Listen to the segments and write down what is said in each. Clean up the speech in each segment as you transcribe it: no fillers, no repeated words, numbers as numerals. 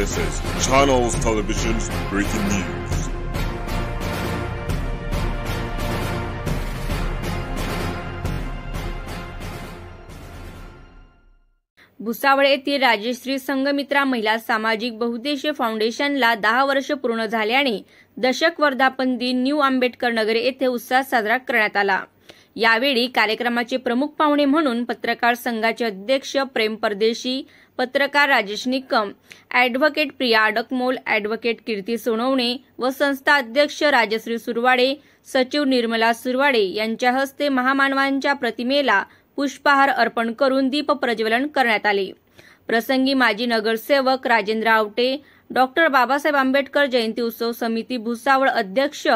This is Channels Television's breaking news. Bhusawal येथील राजश्री संघमित्रा महिला सामाजिक बहुउद्देशीय फाउंडेशनला 10 वर्ष पूर्ण झाल्याने दशक वर्धापन दिन न्यू आंबेडकर नगर येथे उत्साहात साजरा करण्यात आला। यावेळी कार्यक्रमाचे प्रमुख पाहुणे म्हणून पत्रकार संघाचे अध्यक्ष प्रेम परदेशी, पत्रकार राजेश निकम, ॲडव्होकेट प्रिया अडकमोल, ॲडव्होकेट कीर्ती सोनवणे व संस्था अध्यक्ष राजश्री सुरवाडे, सचिव निर्मला सुरवाडे यांच्या हस्ते महामानवांच्या प्रतिमेला पुष्पहार अर्पण करून दीप प्रज्वलन करण्यात आले। प्रसंगी माजी नगरसेवक राजेंद्र आवटे, डॉक्टर बाबासाहेब आंबेडकर जयंती उत्सव समिती भुसावळ अध्यक्ष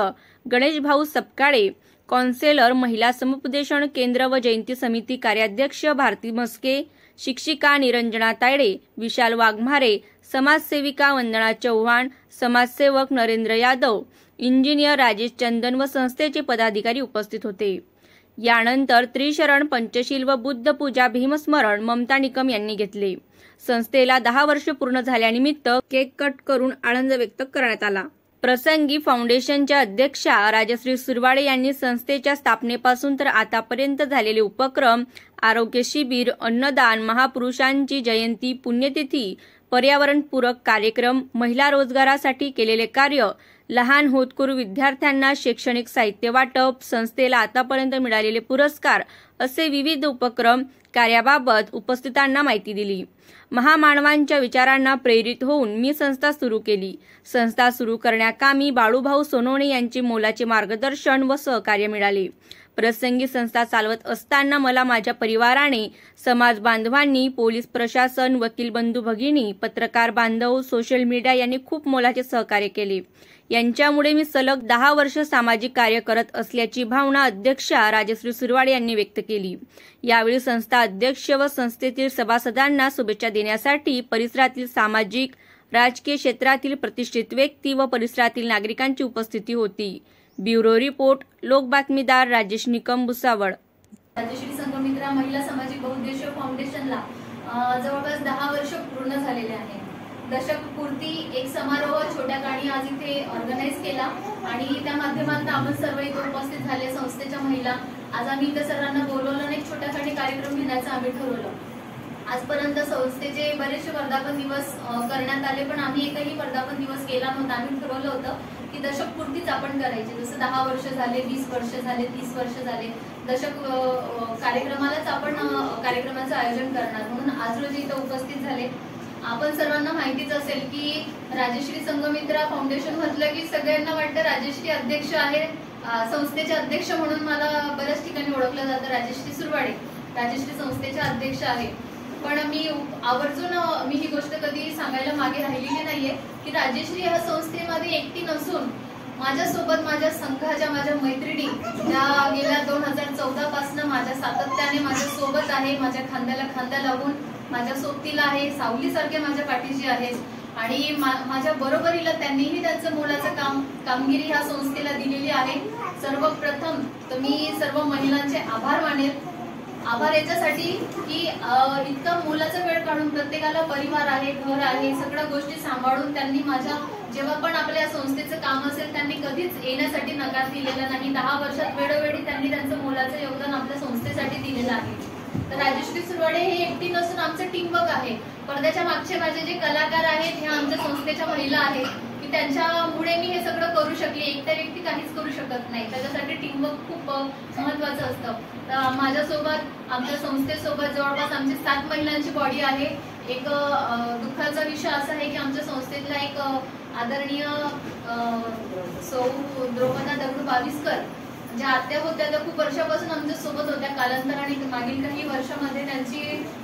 गणेश भाऊ सपकाळे, कौन्सिलर महिला समुपदेशन केंद्र व जयंती समिती कार्याध्यक्ष भारती मस्के, शिक्षिका निरंजना तायडे, विशाल वाघमारे, समाजसेविका वंदना चव्हाण, समाजसेवक नरेंद्र यादव, इंजिनियर राजेश चंदन व संस्थेचे पदाधिकारी उपस्थित होते। यानंतर त्रिशरण पंचशील व बुद्ध पूजा भीमस्मरण ममता निकम यांनी घेतले। संस्थेला 10 वर्ष पूर्ण झाल्यानिमित्त केक कट करून आनंद व्यक्त करण्यात आला। प्रसंगी फाउंडेशनच्या अध्यक्षा राजश्री सुरवाडे यांनी संस्थेच्या स्थापनेपासून तर आतापर्यंत झालेले उपक्रम, आरोग्य शिबिर, अन्नदान, महापुरुषांची जयंती, पुण्यतिथी, पर्यावरणपूरक कार्यक्रम, महिला रोजगारासाठी केलेले कार्य, लहान होतकरू विद्यार्थ्यांना शैक्षणिक साहित्य वाटप, संस्थेला आतापर्यंत मिळालेले पुरस्कार असे विविध उपक्रम कार्याबाबत उपस्थितांना माहिती दिली। महामानवांच्या विचारांना प्रेरित होऊन मी संस्था सुरू केली। संस्था सुरू करण्याकामी बाळूभाऊ सोनवणे यांचे मोलाचे मार्गदर्शन व सहकार्य मिळाले। प्रसंगी संस्था चालवत असताना मला माझ्या परिवाराने, समाज बांधवांनी, पोलीस प्रशासन, वकील बंधू भगिनी, पत्रकार बांधव, सोशल मीडिया यांनी खूप मोलाचे सहकार्य केले। यांच्यामुळे मी सलग 10 वर्ष सामाजिक कार्य करत असल्याची भावना अध्यक्षा राजश्री सुरवाडे यांनी व्यक्त केली। यावेळी संस्था अध्यक्ष व संस्थेतील सभासदांना शुभेच्छा देण्यासाठी परिसरातील सामाजिक, राजकीय क्षेत्रातील प्रतिष्ठित व्यक्ती व परिसरातील नागरिकांची उपस्थिती होती। ब्युरो रिपोर्ट, लोक बातमीदार राजेश निकम, भुसावळ। राजश्री संघमित्रा महिला सामाजिक बहुउद्देशीय फाउंडेशनला जवळपास 10 वर्ष पूर्ण झालेले आहे। दशकपूर्ती एक समारोह छोट्या गाणी आज इथे ऑर्गनाइज केला आणि त्या माध्यमातून आपण सर्व इथे उपस्थित झाले संस्थेच्या महिला। आज आम्ही इथे सर्वांना बोलवलं आणि एक छोट्या गाणी कार्यक्रम घेण्याचं आम्ही ठरवलं। आजपर्यंत संस्थेचे बरेचसे वर्धापन दिवस करण्यात आले, पण आम्ही एकही वर्धापन दिवस केला नव्हता। आम्ही ठरवलं होतं की दशकपूर्तीच आपण करायचे, जसं 10 वर्ष झाले, 20 वर्ष झाले, 30 वर्ष झाले, दशक कार्यक्रमालाच आपण कार्यक्रमाचं आयोजन करणार म्हणून आज रोजी इथे उपस्थित झाले। आपण सर्वांना माहितीच असेल की राजश्री संघमित्रा फाउंडेशन म्हटलं की सगळ्यांना वाटतं राजश्री अध्यक्ष आहे, संस्थेचे अध्यक्ष म्हणून मला बऱ्याच ठिकाणी ओळखलं जातं। राजश्री सुरवाडे राजश्री संस्थेचे अध्यक्ष आहे, पण मी आवर्जून ही गोष्ट कधी सांगायला मागे राहिलेली नाहीये की राजश्री ह्या संस्थेमध्ये एकटी नसून माझ्यासोबत माझ्या संघाच्या माझ्या मैत्रिणी त्या गेल्या 2014 पासून माझ्या सातत्याने माझ्या सोबत आहे, माझ्या खांद्याला खांदा लावून माझ्या सोबतीला आहे, सावलीसारखे माझ्या पाठीशी आहेत आणि माझ्या बरोबरीला त्यांनीही त्यांचं मोलाचं कामगिरी ह्या संस्थेला दिलेली आहे। सर्वप्रथम तर मी सर्व महिलांचे आभार मानेल। आभार याच्यासाठी की इतका मोलाचा वेळ काढून प्रत्येकाला परिवार आहे, घर आहे, सगळ्या गोष्टी सांभाळून त्यांनी माझ्या जेव्हा पण आपल्या संस्थेचं काम असेल त्यांनी कधीच येण्यासाठी नकार दिलेला नाही। 10 वर्षात वेळोवेळी त्यांनी त्यांचं मोलाचं योगदान आपल्या संस्थेसाठी दिलेलं आहे। तर राजश्री सुरवाडे हे एकटी नसून आमचं टीमवर्क आहे। पडद्याच्या मागचे माझे जे कलाकार आहेत ह्या आमच्या संस्थेच्या महिला आहेत की त्यांच्यामुळे मी हे सगळं करू शकले। एकट्या व्यक्ती काहीच करू शकत नाही, त्याच्यासाठी टीमवर्क खूप महत्त्वाचं असतं। तर माझ्यासोबत आमच्या संस्थेसोबत जवळपास आमची 7 महिलांची बॉडी आहे। एक दुःखाचा विषय असा आहे की आमच्या संस्थेतला एक आदरणीय सौ द्रौपदा दगडू बाविस्कर ज्या आत्या होत्या त्या खूप वर्षापासून आमच्या सोबत होत्या। कालांतराने मागील काही वर्षामध्ये त्यांची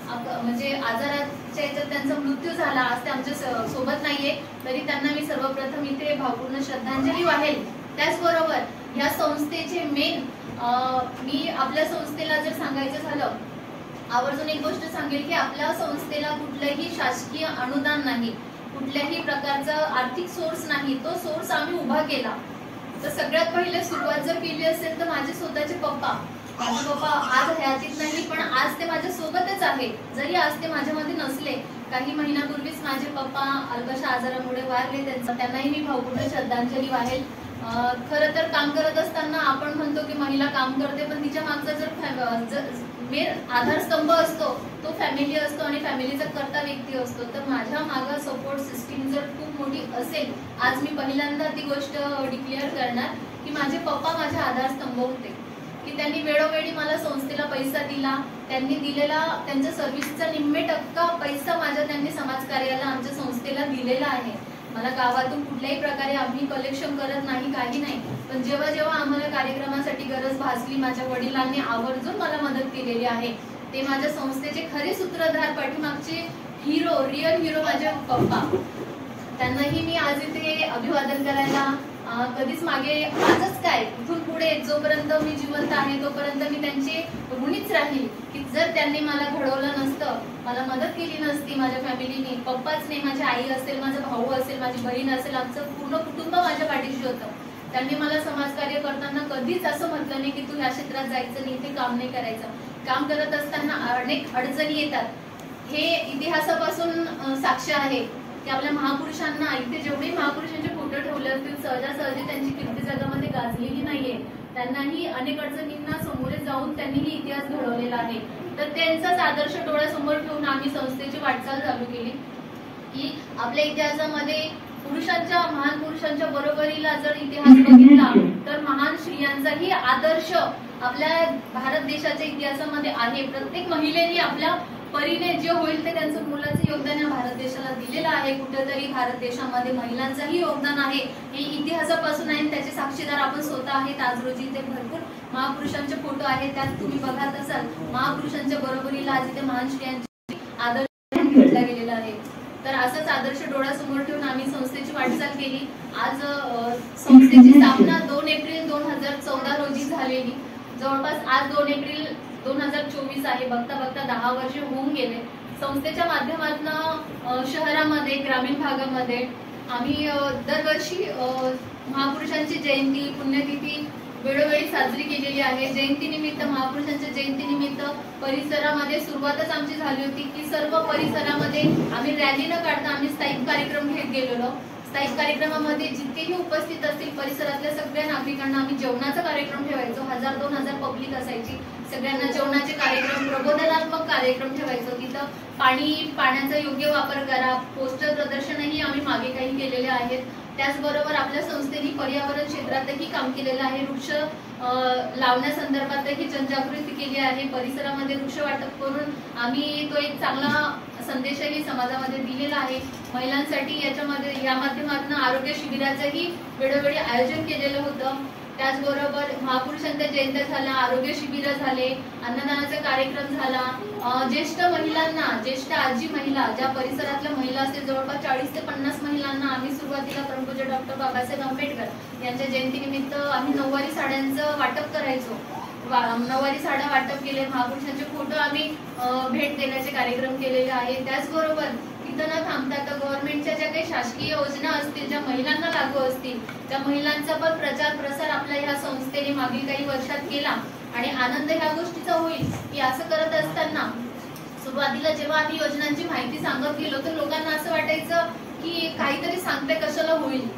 म्हणजे आजाराच्या याच्यात त्यांचा मृत्यू झाला। आज ते आमच्या सोबत नाहीये, तरी त्यांना मी सर्वप्रथम इथे भावपूर्ण श्रद्धांजली वाहेल। त्याचबरोबर ह्या संस्थेचे मेन मी आपल्या संस्थेला जर सांगायचं झालं आवर्जून एक गोष्ट सांगेल की आपल्या संस्थेला कुठलंही शासकीय अनुदान नाही, कुठल्याही प्रकारचा आर्थिक सोर्स नाही। तो सोर्स आम्ही उभा केला। तर सगळ्यात पहिले सुरुवात जर केली असेल तर माझे स्वतःचे पप्पा, माझे पप्पा आज हयातीत नाही पण आज ते माझ्या सोबतच आहे। जरी आज ते माझ्यामध्ये नसले काही महिन्यापूर्वीच माझे पप्पा अल्पशा आजारामुळे वारले. त्यांनाही मी भावपूर्ण श्रद्धांजली वाहेल. खरं तर काम करत असताना आपण म्हणतो की महिला काम करते, पण तिच्या मागचा जर मेन आधारस्तंभ असतो तो फॅमिली असतो आणि फॅमिलीचा कर्ता व्यक्ती असतो. तर माझ्या मागे सपोर्ट सिस्टीम जर खूप मोठी असेल, आज मी पहिल्यांदा ती गोष्ट डिक्लेअर करणार की माझे पप्पा माझे आधारस्तंभ होते, की त्यांनी वेळोवेळी मला संस्थेला पैसा दिला. त्यांनी दिलेला त्यांच्या सर्व्हिसचा निम्मे टक्का पैसा त्यांनी समाजकार्याला आमच्या संस्थेला दिलेला आहे. मला गावातून कुठल्याही प्रकारे आम्ही कलेक्शन करत नाही, काही नाही, पण जेव्हा जेव्हा आम्हाला कार्यक्रमासाठी गरज भासली माझ्या वडिलांनी आवर्जून मला मदत केलेली आहे. ते माझ्या संस्थेचे खरे सूत्रधार, पाठीमागचे हिरो, रिअल हिरो माझे पप्पा. त्यांनाही मी आज इथे अभिवादन करायला कधीच मागे, आजच काय इथून पुढे जोपर्यंत मी जिवंत आहे तोपर्यंत मी त्यांचे ऋणीच राहील. की जर त्यांनी मला घडवलं नसतं, मला मदत केली नसती माझ्या फॅमिलीने, पप्पाच नाही, माझी आई असेल, माझा भाऊ असेल, माझी बहीण असेल, आमचं पूर्ण कुटुंब माझ्या पाठीशी होतं. त्यांनी मला समाजकार्य करताना कधीच असं म्हटलं नाही की तू ह्या क्षेत्रात जायचं नाही, इथे काम नाही करायचं. काम करत असताना अनेक अडचणी येतात, हे इतिहासापासून साक्ष आहे की आपल्या महापुरुषांना इथे जेवढे महापुरुषांचे फोटो ठेवले असतील सहजासहजी त्यांची कीर्ती जगामध्ये गाजलेली नाहीये. त्यांनाही अनेक अडचणींना समोरे जाऊन त्यांनीही इतिहास घडवलेला आहे. तर त्यांचाच आदर्श डोळ्यासमोर ठेवून आम्ही संस्थेची वाटचाल चालू केली की आपल्या इतिहासामध्ये महान पुरुषांच्या बरोबरीला जर इतिहास बघितला तर महान स्त्रियांचाही आदर्श आपल्या भारत देशाच्या इतिहासामध्ये आहे. प्रत्येक महिलेने आपल्या परीने जे होईल ते त्यांचं मुलाचं योगदान या भारत देशाला दिलेलं आहे. कुठेतरी भारत देशामध्ये महिलांचंही योगदान आहे, हे इतिहासापासून आहे. त्याचे साक्षीदार आपण स्वतः आहेत. आज रोजी ते भरपूर महापुरुषांचे फोटो आहेत, त्यात तुम्ही बघत असाल महापुरुषांच्या बरोबरीला आज इथे महान स्त्रियांचे आदर्श घेतला गेलेला आहे. तर असंच आदर्श डोळ्यासमोर ठेवून आम्ही संस्थेची वाटचाल केली. आज संस्थेची स्थापना 2 एप्रिल 2014 रोजी झालेली. जवळपास आज 2 एप्रिल 2024 आहे. बघता बघता 10 वर्ष होऊन गेले. संस्थेच्या माध्यमातून शहरामध्ये, ग्रामीण भागामध्ये आम्ही दरवर्षी महापुरुषांची जयंती, पुण्यतिथी वेळोवेळी साजरी केलेली आहे. जयंतीनिमित्त, महापुरुषांच्या जयंतीनिमित्त परिसरामध्ये सुरुवातच आमची झाली होती की सर्व परिसरामध्ये आम्ही रॅली न काढता आम्ही स्थायिक कार्यक्रम घेत गेलेलो. स्थायिक कार्यक्रमामध्ये जितकेही उपस्थित असतील परिसरातल्या सगळ्या नागरिकांना आम्ही जेवणाचा कार्यक्रम ठेवायचो. 1000-2000 पब्लिक असायची. सगळ्यांना जेवणाचे कार्यक्रम, प्रबोधनात्मक कार्यक्रम ठेवायचो. तिथं पाण्याचा योग्य वापर करा, पोस्टर प्रदर्शनही आम्ही मागे काही केलेले आहेत. त्याचबरोबर आपल्या संस्थेने पर्यावरण क्षेत्रातही काम केलेलं आहे. वृक्ष लावण्यासंदर्भातही जनजागृती केली आहे. परिसरामध्ये वृक्ष वाटप करून आम्ही तो एक चांगला संदेशही समाजामध्ये दिलेला आहे. महिलांसाठी या माध्यमातून आरोग्य शिबिराचंही वेळोवेळी आयोजन केलेलं होतं. त्याचबरोबर महापुरुषांच्या जयंत्या झाल्या, आरोग्य शिबिर झाले, अन्नदानाचा कार्यक्रम झाला. ज्येष्ठ महिलांना, ज्येष्ठ आजी महिला, ज्या परिसरातल्या महिला असतील जवळपास 40 ते 50 महिलांना आम्ही सुरुवातीला परमपूज्य डॉक्टर बाबासाहेब आंबेडकर यांच्या जयंतीनिमित्त आम्ही नऊवारी साड्यांचं वाटप करायचो. नऊवारी साड्या वाटप केले. महापुरुषांचे फोटो आम्ही भेट देण्याचे कार्यक्रम केलेले आहे. त्याचबरोबर तिथं न थांबता तर गव्हर्नमेंटच्या ज्या काही शासकीय योजना असतील, ज्या महिलांना लागू असतील, त्या महिलांचा पण प्रचार प्रसार आपल्या ह्या संस्थेने मागील काही वर्षात केला. आणि आनंद ह्या गोष्टीचा होईल की असं करत असताना सुरुवातीला जेव्हा आम्ही योजनांची माहिती सांगत गेलो तर लोकांना असं वाटायचं की काहीतरी सांगते कशाला होईल,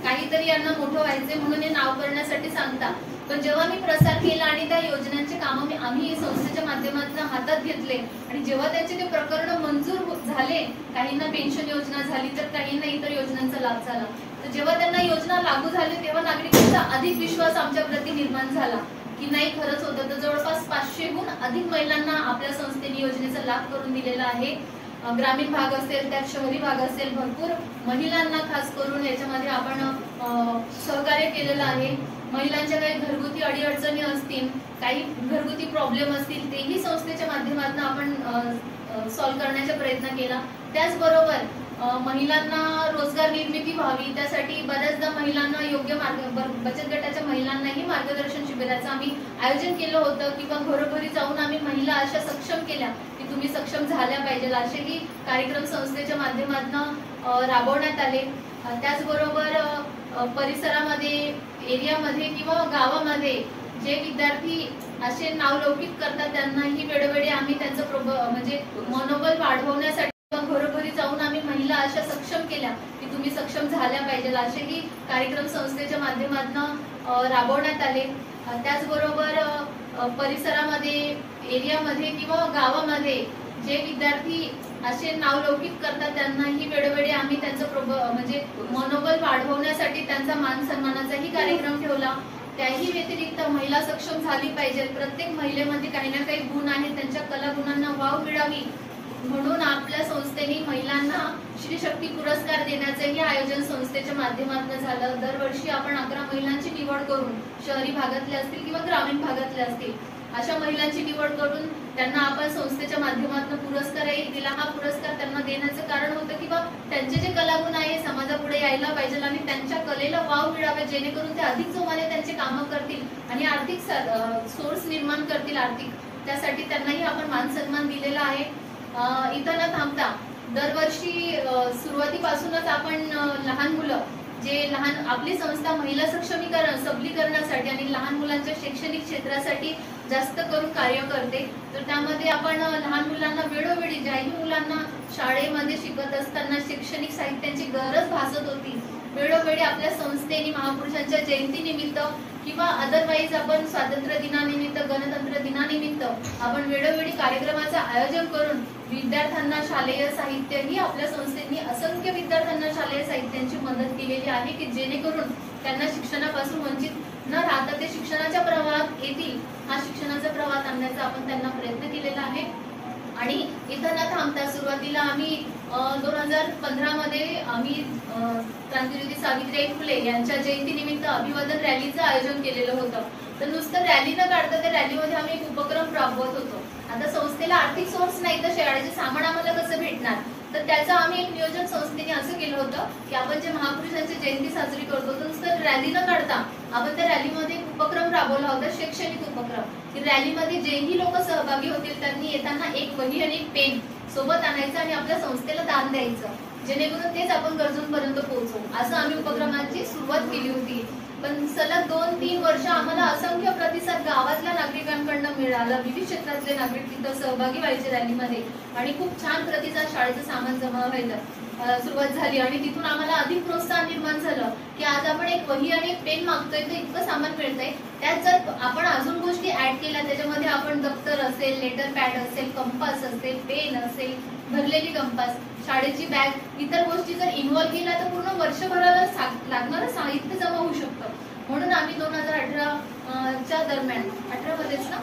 काहीतरी यांना मोठं व्हायचे म्हणून हे नाव करण्यासाठी सांगता. पण जेव्हा मी प्रसार केला आणि त्या योजनांचे काम आम्ही संस्थेच्या माध्यमातून हातात घेतले आणि जेव्हा त्यांचे ते प्रकरण मंजूर झाले, काहींना पेन्शन योजना झाली तर काहींना इतर योजनांचा लाभ झाला, तर जेव्हा त्यांना योजना लागू झाली तेव्हा नागरिकांचा अधिक विश्वास आमच्या प्रती निर्माण झाला की नाही खरंच होतं. तर जवळपास 500हून अधिक महिलांना आपल्या संस्थेने योजनेचा लाभ करून दिलेला आहे. ग्रामीण भाग असेल, त्यात शहरी भाग असेल, भरपूर महिलांना खास करून याच्यामध्ये आपण सहकार्य केलेलं आहे. महिलांच्या काही घरगुती अडीअडचणी असतील, काही घरगुती प्रॉब्लेम असतील, तेही संस्थेच्या माध्यमातून आपण सॉल्व्ह करण्याचा प्रयत्न केला. त्याचबरोबर महिलांना रोजगार निर्मिती व्हावी त्यासाठी बऱ्याचदा महिलांना योग्य बचत गटाच्या महिलांनाही मार्गदर्शन शिबिराचं आम्ही आयोजन केलं होतं किंवा घरोघरी जाऊन आम्ही महिला अशा सक्षम केल्या की तुम्ही सक्षम झाल्या पाहिजे, असेही कार्यक्रम संस्थेच्या माध्यमातून राबवण्यात आले. त्याचबरोबर परिसरामध्ये, एरियामध्ये किंवा गावामध्ये जे विद्यार्थी असे नावलौकिक करतात त्यांनाही वेळोवेळी आम्ही त्यांचं म्हणजे मनोबल वाढवण्यासाठी घरोघरी अशा सक्षम केल्या की तुम्ही सक्षम झाल्या पाहिजे, असेही कार्यक्रम संस्थेच्या माध्यमातून राबवण्यात आले. त्याचबरोबर परिसरामध्ये, एरियामध्ये किंवा गावामध्ये जे विद्यार्थी असे नावलौकिक करतात त्यांनाही वेळोवेळी आम्ही त्यांचं म्हणजे मनोबल वाढवण्यासाठी त्यांचा मान सन्मानाचाही कार्यक्रम ठेवला. त्याही व्यतिरिक्त महिला सक्षम झाली पाहिजे, प्रत्येक महिलेमध्ये काही ना काही गुण आहेत, त्यांच्या कलागुणांना वाव मिळावी म्हणून आपल्या संस्थेने महिलांना श्री शक्ती पुरस्कार देण्याचंही आयोजन संस्थेच्या माध्यमातून झालं. दरवर्षी आपण 11 महिलांची निवड करून, शहरी भागातल्या असतील किंवा ग्रामीण भागातल्या असतील, अशा महिलांची निवड करून त्यांना आपण संस्थेच्या माध्यमातून पुरस्कारही दिला. हा पुरस्कार त्यांना देण्याचं कारण होतं की त्यांचे जे कलागुण आहे समाजापुढे यायला पाहिजे आणि त्यांच्या कलेला वाव मिळावे, जेणेकरून ते अधिक जोमाने त्यांचे कामं करतील आणि आर्थिक सोर्स निर्माण करतील आर्थिक. त्यासाठी त्यांनाही आपण मान सन्मान दिलेला आहे. इथं न थांबता दरवर्षी सुरुवातीपासूनच आपण लहान मुलं जे लहान, आपली संस्था महिला सक्षमीकरण, सबलीकरणासाठी आणि लहान मुलांच्या शैक्षणिक क्षेत्रासाठी जास्त करून कार्य करते. तर त्यामध्ये आपण लहान मुलांना वेळोवेळी, ज्याही मुलांना शाळेमध्ये शिकत असताना शैक्षणिक साहित्याची गरज भासत होती, वेळोवेळी आपल्या संस्थेने महापुरुषांच्या जयंतीनिमित्त किंवा अदरवाईज आपण स्वातंत्र्य दिनानिमित्त, गणतंत्र दिनानिमित्त आपण वेळोवेळी कार्यक्रमाचं आयोजन करून विद्यार्थ्यांना शालेय साहित्य ही आपल्या संस्थेने असंख्य विद्यार्थ्यांना शालेय साहित्यांची मदत केलेली आहे की जेणेकरून त्यांना शिक्षणापासून वंचित न राहता ते शिक्षणाच्या प्रवाहात येतील. हा शिक्षणाचा प्रवाहात आणण्याचा आपण त्यांना प्रयत्न केलेला आहे. आणि इथं न थांबता सुरुवातीला आम्ही 2015 मध्ये आम्ही क्रांतिज्योती सावित्रीबाई फुले यांच्या जयंतीनिमित्त अभिवादन रॅलीचं आयोजन केलेलं होतं. तर नुसतं रॅली न काढता त्या रॅलीमध्ये आम्ही एक उपक्रम राबवत होतो. आता संस्थेला आर्थिक सोर्स नाही तर शाळेचे सामान आम्हाला कसं भेटणार, तर त्याचं आम्ही एक नियोजन संस्थेने असं केलं होतं की आपण जे महापुरुषांची जयंती साजरी करतो तर नुसतं रॅली न काढता आपण त्या रॅलीमध्ये एक उपक्रम राबवला होता, शैक्षणिक उपक्रम. की रॅलीमध्ये जेही लोक सहभागी होतील त्यांनी येताना एक वही आणि एक पेन सोबत आणायचं आणि आपल्या संस्थेला दान द्यायचं, जेणेकरून तेच आपण गरजूंपर्यंत पोहोचवू. असं आम्ही उपक्रमाची सुरुवात केली होती. पण सलग 2-3 वर्ष आम्हाला असंख्य प्रतिसाद गावातल्या नागरिकांकडून मिळाला. विविध क्षेत्रातले नागरिक तिथं सहभागी व्हायचे रॅलीमध्ये आणि खूप छान प्रतिसाद, शाळेचं सामान जमा व्हायला सुरुवात झाली आणि तिथून आम्हाला अधिक प्रोत्साहन निर्माण झालं की आज आपण एक वही आणि एक पेन मागतोय तर इतकं सामान मिळतंय. त्यात जर आपण अजून गोष्टी ऍड केल्या, त्याच्यामध्ये आपण दप्तर असेल, लेटर पॅड असेल, कंपास असेल, पेन असेल, भरलेली कंपास, शाळेची बॅग, इतर गोष्टी जर इन्व्हॉल्व्ह केल्या तर पूर्ण वर्षभराला लागणारं साहित्य जमा होऊ शकतं. म्हणून आम्ही 2018च्या दरम्यान, 18 मध्येच ना,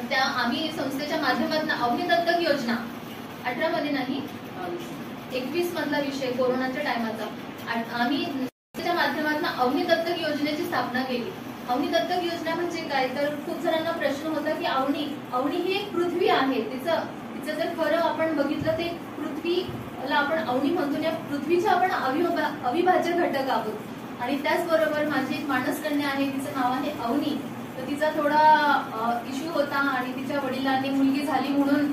त्या आम्ही संस्थेच्या माध्यमातून अवनी दत्तक योजना, 18 मध्ये नाही 21 मधला विषय कोरोनाच्या टायमाचा, आम्ही संस्थेच्या माध्यमातून अवनी दत्तक योजनेची स्थापना केली. अवनी दत्तक योजना म्हणजे काय, तर खूप जणांना प्रश्न होता की अवनी ही एक पृथ्वी आहे, तिचं जर खरं आपण बघितलं ते पृथ्वीला आपण अवनी म्हणतो, या पृथ्वीचा आपण अविभाज्य घटक आहोत. आणि त्याचबरोबर माझी एक मानसकन्या आहे, तिचं नाव आहे अवनी. तर तिचा थोडा इश्यू होता आणि तिच्या वडिलांनी मुलगी झाली म्हणून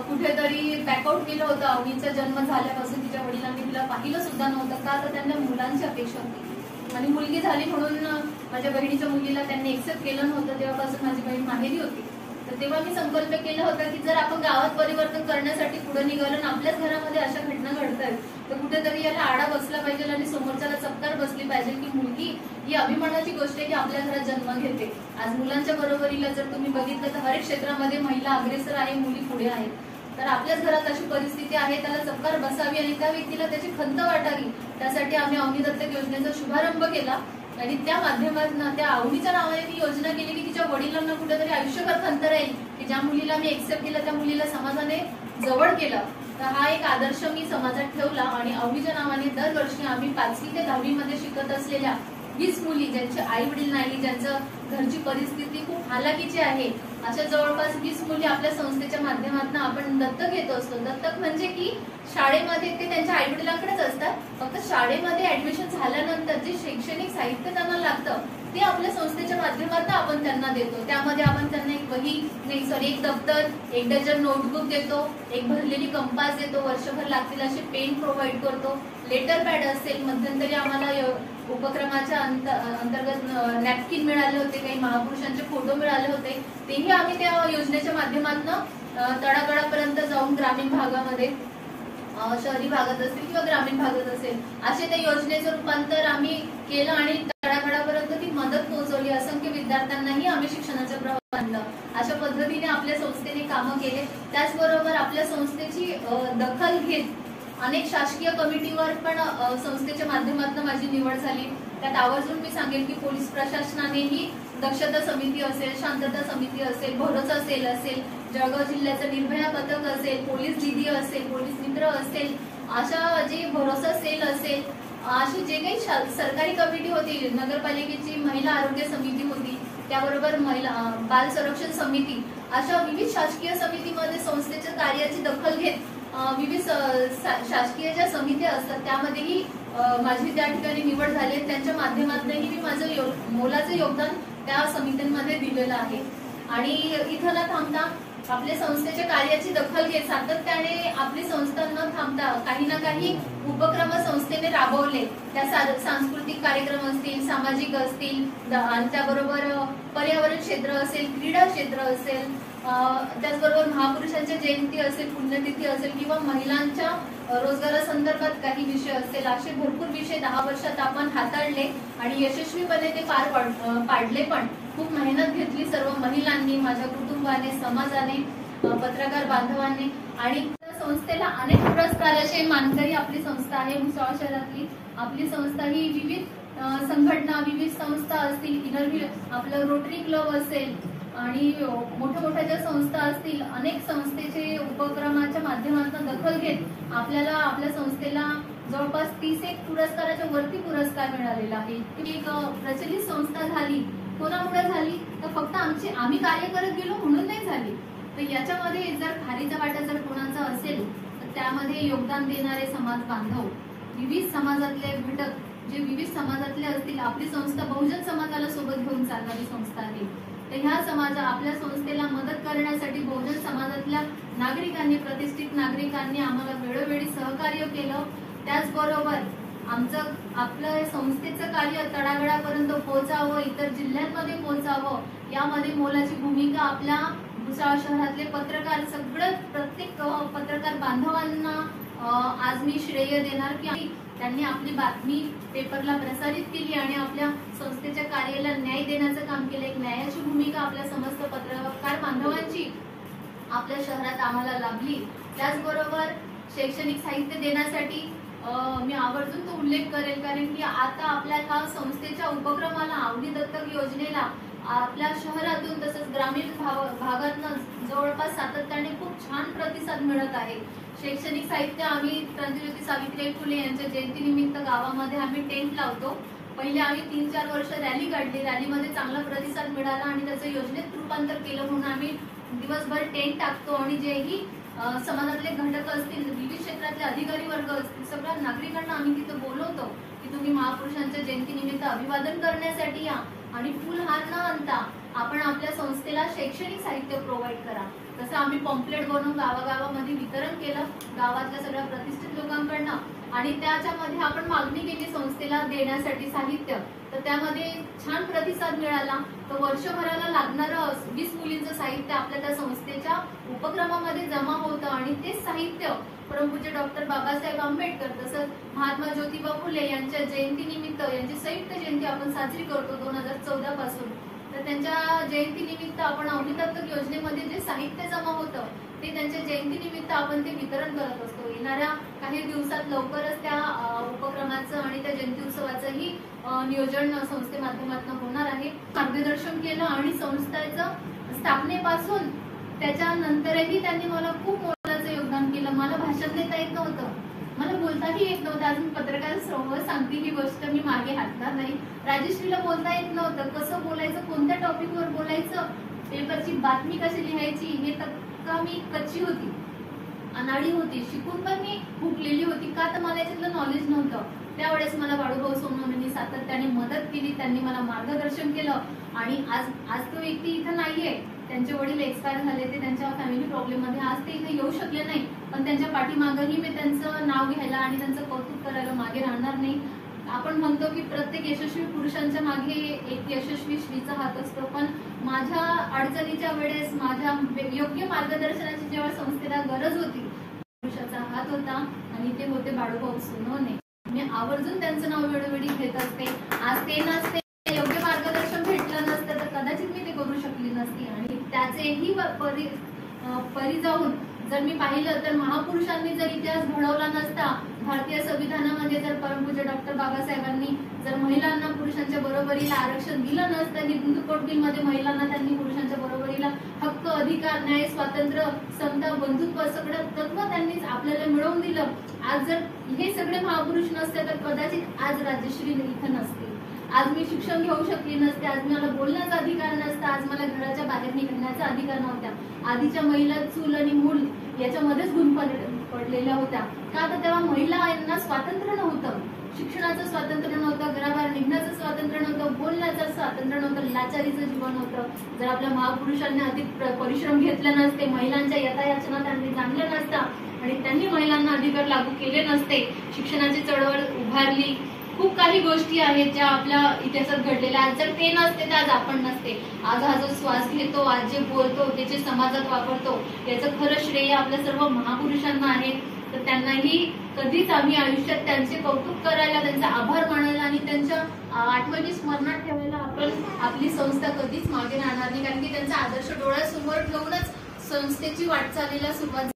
कुठेतरी बॅकआउट केलं होतं. अवनीचा जन्म झाल्यापासून तिच्या वडिलांनी तिला पाहिलं सुद्धा नव्हतं का, तर त्यांना मुलांची अपेक्षा होती आणि मुलगी झाली म्हणून माझ्या बहिणीच्या मुलीला त्यांनी एक्सेप्ट केलं नव्हतं. तेव्हापासून माझी बहीण माहेरी होती. तर तेव्हा मी संकल्प केला होता की जर आपण गावात परिवर्तन करण्यासाठी पुढे निघालो आणि आपल्याच घरामध्ये अशा घटना घडतात तर कुठेतरी याला आळा बसला पाहिजे आणि समोरच्याला चपकार बसली पाहिजे की मुलगी ही अभिमानाची गोष्ट आहे की आपल्या घरात जन्म घेते. आज मुलांच्या बरोबरीला जर तुम्ही बघितलं तर हर एक क्षेत्रामध्ये महिला अग्रेसर आहे, मुली पुढे आहेत. तर आपल्याच घरात अशी परिस्थिती आहे, त्याला चपकार बसावी आणि त्या व्यक्तीला त्याची खंत वाटावी, त्यासाठी आम्ही अवनी दत्तक योजनेचा शुभारंभ केला. आणि त्या माध्यमातून त्या अवनीच्या नावाने ती योजना केली की तिच्या वडिलांना कुठेतरी आयुष्यभर खंत राहील की ज्या मुलीला मी एक्सेप्ट केलं त्या मुलीला समाजाने जवळ केलं. तर हा एक आदर्श मी समाजात ठेवला आणि अवनीच्या नावाने दरवर्षी आम्ही 5वी ते 10वी मध्ये शिकत असलेल्या 20 मुली, ज्यांचे आई वडील नाही, ज्यांचं घरची परिस्थिती खूप हालाकीची आहे, अशा जवळपास 20 मुली आपल्या संस्थेच्या माध्यमातून आपण दत्तक घेत असतो. दत्तक म्हणजे की शाळेमध्ये ते त्यांच्या आई वडिलांकडेच असतात, फक्त शाळेमध्ये ऍडमिशन झाल्यानंतर जे शैक्षणिक साहित्य त्यांना लागतं ते आपल्या संस्थेच्या माध्यमातून आपण त्यांना देतो. त्यामध्ये आपण त्यांना एक वही एक दप्तर, 1 डझन नोटबुक देतो, एक भरलेली कंपास देतो, वर्षभर लागतील असे पेन प्रोव्हाइड करतो, लेटर पॅड असेल. मध्यंतरी आम्हाला उपक्रमाच्या अंतर्गत नॅपकिन मिळाले होते, काही महापुरुषांचे फोटो मिळाले होते, तेही आम्ही त्या योजनेच्या माध्यमातून तळागाळापर्यंत जाऊन ग्रामीण भागामध्ये शहरी भागात असेल किंवा ग्रामीण भागात असेल, असे त्या योजनेचं रूपांतर आम्ही केलं आणि तळागाळापर्यंत ती मदत पोहोचवली. असंख्य विद्यार्थ्यांनाही आम्ही शिक्षणाचं प्रवाह आणलं. अशा पद्धतीने आपल्या संस्थेने कामं केले. त्याचबरोबर आपल्या संस्थेची दखल घेत अनेक शासकीय कमिटीवर पण संस्थेच्या माध्यमातून माझी निवड झाली. त्यात आवर्जून मी सांगेन की पोलीस प्रशासनानेही दक्षता समिती असेल, शांतता समिती असेल, भरोसा सेल असेल, जळगाव जिल्ह्याचं निर्भया पथक असेल, पोलीस दीदी असेल, पोलीस मित्र असेल, अशा जे भरोसा सेल असेल, अशी जे काही सरकारी कमिटी होती, नगरपालिकेची महिला आरोग्य समिती होती, त्याबरोबर महिला बाल संरक्षण समिती, अशा विविध शासकीय समितीमध्ये संस्थेच्या कार्याची दखल घेत विविध शासकीय ज्या समित्या असतात त्यामध्येही माझी त्या ठिकाणी निवड झाली. त्यांच्या माध्यमातूनही मी माझं मोलाचं योगदान त्या समित्यांमध्ये दिलेलं आहे. आणि इथं न थांबता आपल्या संस्थेच्या कार्याची दखल घेत सातत्याने आपली संस्था न थांबता काही ना काही उपक्रम संस्थेने राबवले. त्या सांस्कृतिक कार्यक्रम असतील, सामाजिक असतील, आणि त्याबरोबर पर्यावरण क्षेत्र असेल, क्रीडा क्षेत्र असेल, त्याचबरोबर महापुरुषांच्या जयंती असेल, पुण्यतिथी असेल किंवा महिलांच्या रोजगारासंदर्भात काही विषय असेल, असे भरपूर विषय 10 वर्षात आपण हाताळले आणि यशस्वीपणे ते पार पाडले. पण खूप मेहनत घेतली सर्व महिलांनी, माझ्या कुटुंबाने, समाजाने, पत्रकार बांधवांनी. आणि संस्थेला अनेक पुरस्काराचे मानकरी आपली संस्था आहे. भुसावळ शहरातली आपली संस्था ही विविध संघटना, विविध संस्था असतील, इनरव्ह्यू आपलं रोटरी क्लब असेल आणि मोठ्या मोठ्या ज्या संस्था असतील, अनेक संस्थेचे उपक्रमाच्या माध्यमातून दखल घेत आपल्याला आपल्या संस्थेला जवळपास 31 पुरस्काराच्या वरती पुरस्कार मिळालेला आहे. एक प्रचलित संस्था झाली. कोणामुळे झाली तर फक्त आम्ही कार्य करत गेलो म्हणून नाही झाली. तर याच्यामध्ये जर खारीचा वाटा जर कोणाचा असेल तर त्यामध्ये योगदान देणारे समाज बांधव, विविध समाजातले घटक जे विविध समाजातले असतील. आपली संस्था बहुजन समाजाला सोबत घेऊन चालणारी संस्था आहे. तर ह्या आपल्या संस्थेला मदत करण्यासाठी बहुजन समाजातल्या नागरिकांनी, प्रतिष्ठित नागरिकांनी आम्हाला वेळोवेळी सहकार्य केलं. त्याचबरोबर आपलं संस्थेचं कार्य तळागाळापर्यंत पोहोचावं, इतर जिल्ह्यांमध्ये पोहोचावं, यामध्ये मोलाची भूमिका आपल्या भुसावळ शहरातले पत्रकार, प्रत्येक पत्रकार बांधवांना आज मी श्रेय देणार की त्यांनी आपली बातमी पेपरला प्रसारित केली आणि आपल्या संस्थेच्या कार्याला न्याय देण्याचं काम केलं. एक न्यायाची भूमिका आपल्या समस्त पत्रकार बांधवांची आपल्या शहरात आम्हाला लाभली. त्याचबरोबर शैक्षणिक साहित्य देण्यासाठी मी आवर्जून तो उल्लेख करेल, कारण की आता आपल्या ह्या संस्थेच्या उपक्रमाला, आवडी दत्तक योजनेला आपल्या शहरातून तसंच ग्रामीण भागातून जवळपास सातत्याने खूप छान प्रतिसाद मिळत आहे. शैक्षणिक साहित्य आम्ही क्रांतिज्योती सावित्रीबाई फुले यांच्या जयंतीनिमित्त गावामध्ये आम्ही टेंट लावतो. पहिले आम्ही 3-4 वर्ष रॅली काढली. रॅलीमध्ये चांगला प्रतिसाद मिळाला आणि त्याचं योजनेत रूपांतर केलं म्हणून आम्ही दिवसभर टेंट टाकतो आणि जेही समाजातले घटक असतील, विविध क्षेत्रातले अधिकारी वर्ग असतील, सगळ्या नागरिकांना आम्ही तिथं बोलवतो की तुम्ही महापुरुषांच्या जयंतीनिमित्त अभिवादन करण्यासाठी या आणि फुलहार न आणता आपण आपल्या संस्थेला शैक्षणिक साहित्य प्रोव्हाइड करा. तसं आम्ही पॉम्पलेट बनवून गावागावामध्ये वितरण केलं गावातल्या सगळ्या प्रतिष्ठित लोकांकडनं. आणि त्याच्यामध्ये आपण मागणी केली संस्थेला देण्यासाठी साहित्य, तर त्यामध्ये छान प्रतिसाद मिळाला. तर वर्षभराला लागणारं 20 मुलींचं साहित्य आपल्या त्या संस्थेच्या उपक्रमामध्ये जमा होतं आणि तेच साहित्य परमपूज्य डॉक्टर बाबासाहेब आंबेडकर तसंच महात्मा ज्योतिबा फुले यांच्या जयंतीनिमित्त, यांची संयुक्त जयंती आपण साजरी करतो 2014 पासून. तर त्यांच्या जयंतीनिमित्त आपण आवडी दत्तक योजनेमध्ये जे साहित्य जमा होतं ते त्यांच्या जयंतीनिमित्त आपण ते वितरण करत असतो. येणाऱ्या काही दिवसात लवकरच त्या उपक्रमाचं आणि त्या जयंती उत्सवाचंही नियोजन संस्थे माध्यमातून होणार आहे. मार्गदर्शन केलं आणि संस्थेचं स्थापनेपासून त्याच्यानंतरही त्यांनी मला खूप मोलाचं योगदान केलं. मला भाषण देता येत नव्हतं, मला बोलताही येत नव्हतं. अजून पत्रकार समोर सांगते ही गोष्ट मी मागे हटणार नाही. राजश्रीला बोलता येत नव्हतं, कसं बोलायचं, कोणत्या टॉपिकवर बोलायचं, पेपरची बातमी कशी लिहायची हे तर मी कच्ची होती, अनाडी होती. शिकून पण मी हुकलेली होती. का तर मला याच्यातलं नॉलेज नव्हतं. त्यावेळेस मला बाळूभाऊ सोनवणेंनी सातत्याने मदत केली, त्यांनी मला मार्गदर्शन केलं. आणि आज तो व्यक्ती इथं नाहीये. त्यांचे वडील एक्सपायर झाले, ते त्यांच्या फॅमिली प्रॉब्लेम मध्ये आज ते इथे येऊ शकले नाही. पण त्यांच्या पाठीमागेही मी त्यांचं नाव घ्यायला आणि त्यांचं कौतुक करायला मागे राहणार नाही. आपण म्हणतो की प्रत्येक यशस्वी पुरुषांच्या मागे एक यशस्वी स्त्रीचा हात असतो. पण माझ्या अडचणीच्या वेळेस, माझ्या योग्य मार्गदर्शनाची जेव्हा संस्थेला गरज होती, पुरुषाचा हात हात होता आणि ते होते बाळूभाऊ सोनवणे. मी आवर्जून त्यांचं नाव वेळोवेळी घेत असते. आज ते नसते, योग्य मार्गदर्शन भेटलं नसतं तर कदाचित मी ते करू शकली नसती. आणि त्याचेही परी जाऊन जर मी पाहिलं तर महापुरुषांनी जर इतिहास घडवला नसता, भारतीय संविधानामध्ये जर परमपूज्य डॉक्टर बाबासाहेबांनी जर महिलांना पुरुषांच्या बरोबरीला आरक्षण दिलं नसतं, हिंदू कोड बिल मध्ये महिलांना त्यांनी पुरुषांच्या बरोबरीला हक्क, अधिकार, न्याय, स्वातंत्र्य, समता, बंधुत्व सगळं तत्व त्यांनी आपल्याला मिळवून दिलं. आज जर हे सगळे महापुरुष नसते तर कदाचित आज राजश्री इथं नसते, आज मी शिक्षण घेऊ शकली नसते, आज मला बोलण्याचा अधिकार नसता, आज मला घराच्या बाहेर निघण्याचा अधिकार नव्हता. आधीच्या महिला चूल आणि मूल याच्यामध्येच गुंत पडलेल्या होत्या. का तर तेव्हा महिलांना स्वातंत्र्य नव्हतं, शिक्षणाचं स्वातंत्र्य नव्हतं, घराबाहेर निघण्याचं स्वातंत्र्य नव्हतं, बोलण्याचं स्वातंत्र्य नव्हतं, लाचारीचं जीवन होतं. जर आपल्या महापुरुषांनी अधिक परिश्रम घेतले नसते, महिलांच्या यथायाचना त्यांनी जाणल्या नसत्या आणि त्यांनी महिलांना अधिकार लागू केले नसते, शिक्षणाची चळवळ उभारली, खूप काही गोष्टी आहेत ज्या आपल्या इतिहासात घडलेल्या आहेत. जर ते नसते तर आज आपण नसते. आज हा जो श्वास घेतो, आज जे बोलतो, ते जे समाजात वापरतो, याचं खरं श्रेय आपल्या सर्व महापुरुषांना आहे. तर त्यांनाही कधीच आम्ही आयुष्यात त्यांचे कौतुक करायला, त्यांचा आभार मानायला आणि त्यांच्या आठवणी स्मरणात ठेवायला आपण आपली संस्था कधीच मागे राहणार नाही. कारण की त्यांचा आदर्श डोळ्यासमोर ठेवूनच संस्थेची वाटचालीला सुरुवात